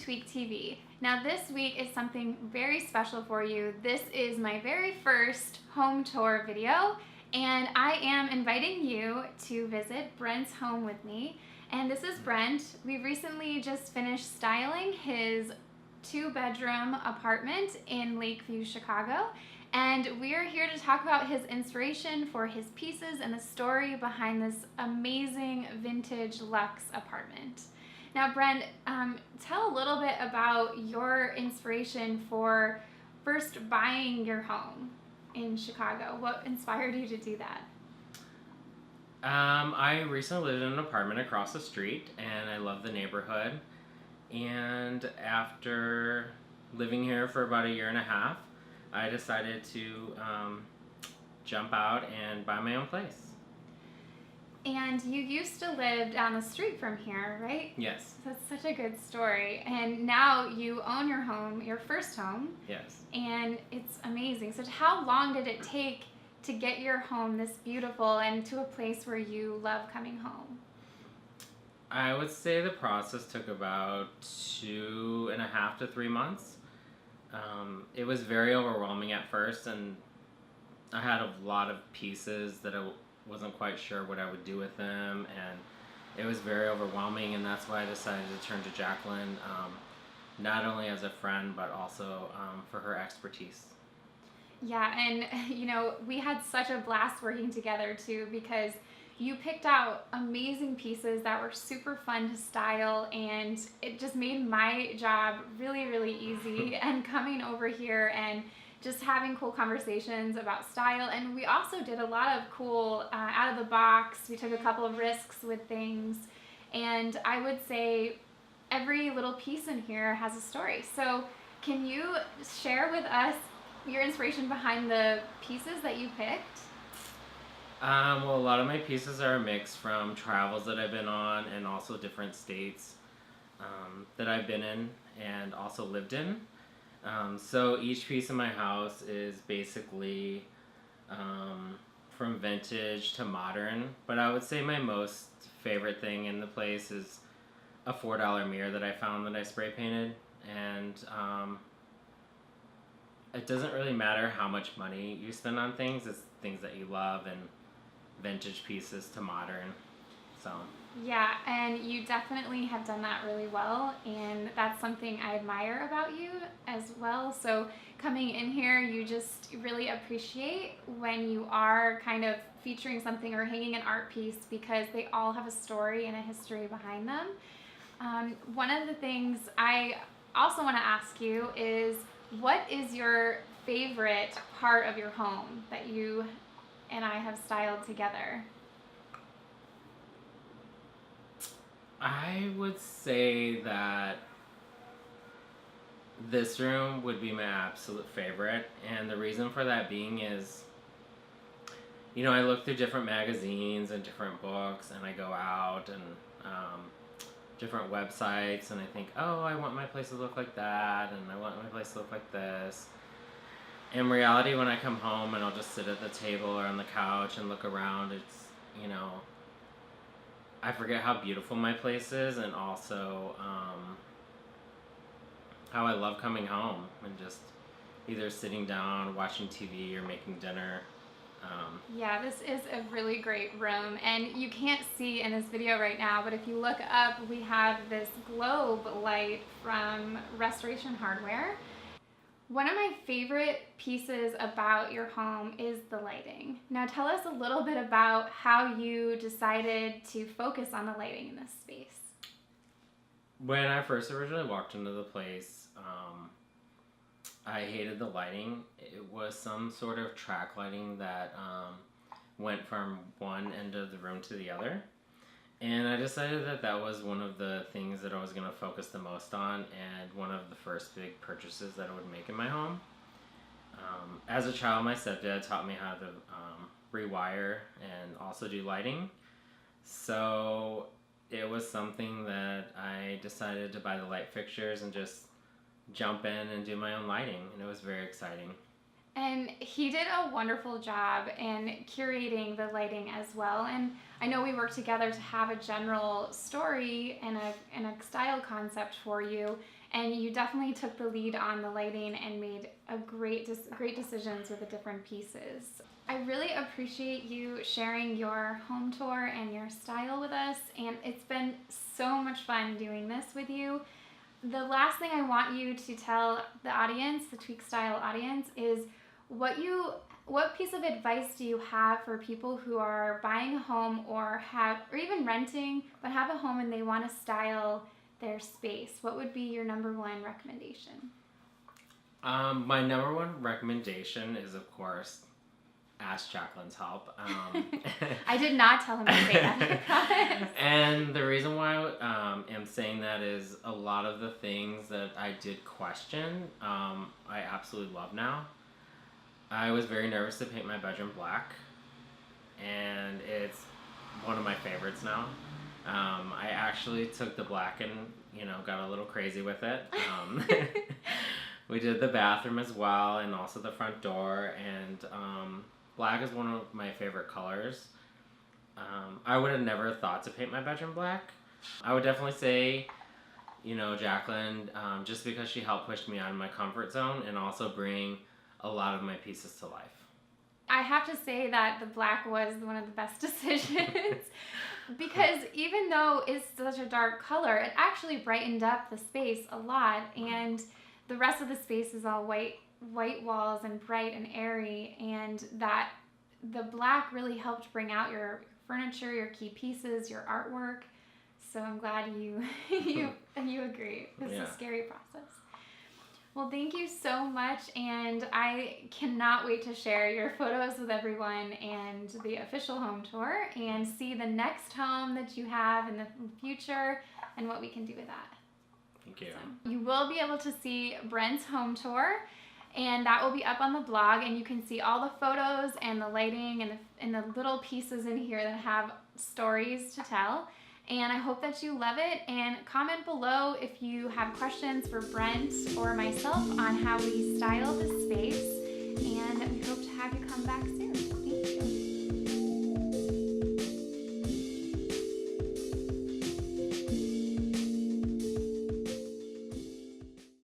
Tweak TV. Now this week is something very special for you. This is my very first home tour video, and I am inviting you to visit Brent's home with me. And this is Brent. We've recently just finished styling his 2-bedroom apartment in Lakeview, Chicago. And we are here to talk about his inspiration for his pieces and the story behind this amazing vintage luxe apartment. Now, Brent, tell a little bit about your inspiration for first buying your home in Chicago. What inspired you to do that? I recently lived in an apartment across the street, and I love the neighborhood. And after living here for about a year and a half, I decided to jump out and buy my own place. And you used to live down the street from here, right? Yes. That's such a good story. And now you own your home, your first home. Yes. And it's amazing. So how long did it take to get your home this beautiful and to a place where you love coming home? I would say the process took about 2.5 to 3 months. It was very overwhelming at first, and I had a lot of pieces that I wasn't quite sure what I would do with them, and it was very overwhelming, and that's why I decided to turn to Jacqueline, not only as a friend, but also for her expertise. Yeah, and we had such a blast working together too, because you picked out amazing pieces that were super fun to style, and it just made my job really, really easy. And coming over here and just having cool conversations about style. And we also did a lot of cool out of the box. We took a couple of risks with things. And I would say every little piece in here has a story. So can you share with us your inspiration behind the pieces that you picked? Well, a lot of my pieces are a mix from travels that I've been on, and also different states that I've been in and also lived in. So each piece in my house is basically from vintage to modern, but I would say my most favorite thing in the place is a $4 mirror that I found that I spray painted, and it doesn't really matter how much money you spend on things. It's things that you love, and vintage pieces to modern. So yeah, and you definitely have done that really well, and that's something I admire about you as well. So coming in here, you just really appreciate when you are kind of featuring something or hanging an art piece, because they all have a story and a history behind them. One of the things I also want to ask you is, what is your favorite part of your home that you and I have styled together? I would say that this room would be my absolute favorite, and the reason for that being is, I look through different magazines and different books, and I go out and different websites, and I think, oh, I want my place to look like that, and I want my place to look like this. In reality, when I come home and I'll just sit at the table or on the couch and look around, it's, I forget how beautiful my place is, and also how I love coming home and just either sitting down, watching TV, or making dinner. Yeah, this is a really great room, and you can't see in this video right now, but if you look up, we have this globe light from Restoration Hardware. One of my favorite pieces about your home is the lighting. Now tell us a little bit about how you decided to focus on the lighting in this space. When I first originally walked into the place, I hated the lighting. It was some sort of track lighting that went from one end of the room to the other. And I decided that that was one of the things that I was going to focus the most on, and one of the first big purchases that I would make in my home. As a child, my stepdad taught me how to rewire and also do lighting. So it was something that I decided to buy the light fixtures and just jump in and do my own lighting, and it was very exciting. And he did a wonderful job in curating the lighting as well. And I know we worked together to have a general story and a style concept for you. And you definitely took the lead on the lighting and made a great decisions with the different pieces. I really appreciate you sharing your home tour and your style with us. And it's been so much fun doing this with you. The last thing I want you to tell the audience, the Tweak Style audience, is what piece of advice do you have for people who are buying a home or even renting but have a home and they want to style their space? What would be your number one recommendation? My number one recommendation is, of course, ask Jacqueline's help. I did not tell him to say that, I promise. And the reason why I am saying that is a lot of the things that I did question, I absolutely love now. I was very nervous to paint my bedroom black, and it's one of my favorites now. I actually took the black and, got a little crazy with it. We did the bathroom as well, and also the front door, and black is one of my favorite colors. I would have never thought to paint my bedroom black. I would definitely say, Jacqueline, just because she helped push me out of my comfort zone and also bring a lot of my pieces to life. I have to say that the black was one of the best decisions because even though it's such a dark color, it actually brightened up the space a lot, and the rest of the space is all white walls and bright and airy, and that the black really helped bring out your furniture, your key pieces, your artwork. So I'm glad you agree. It's a scary process. Well, thank you so much, and I cannot wait to share your photos with everyone and the official home tour and see the next home that you have in the future and what we can do with that. Thank you. So, you will be able to see Brent's home tour, and that will be up on the blog, and you can see all the photos and the lighting and the little pieces in here that have stories to tell. And I hope that you love it, and comment below if you have questions for Brent or myself on how we style this space, and we hope to have you come back soon.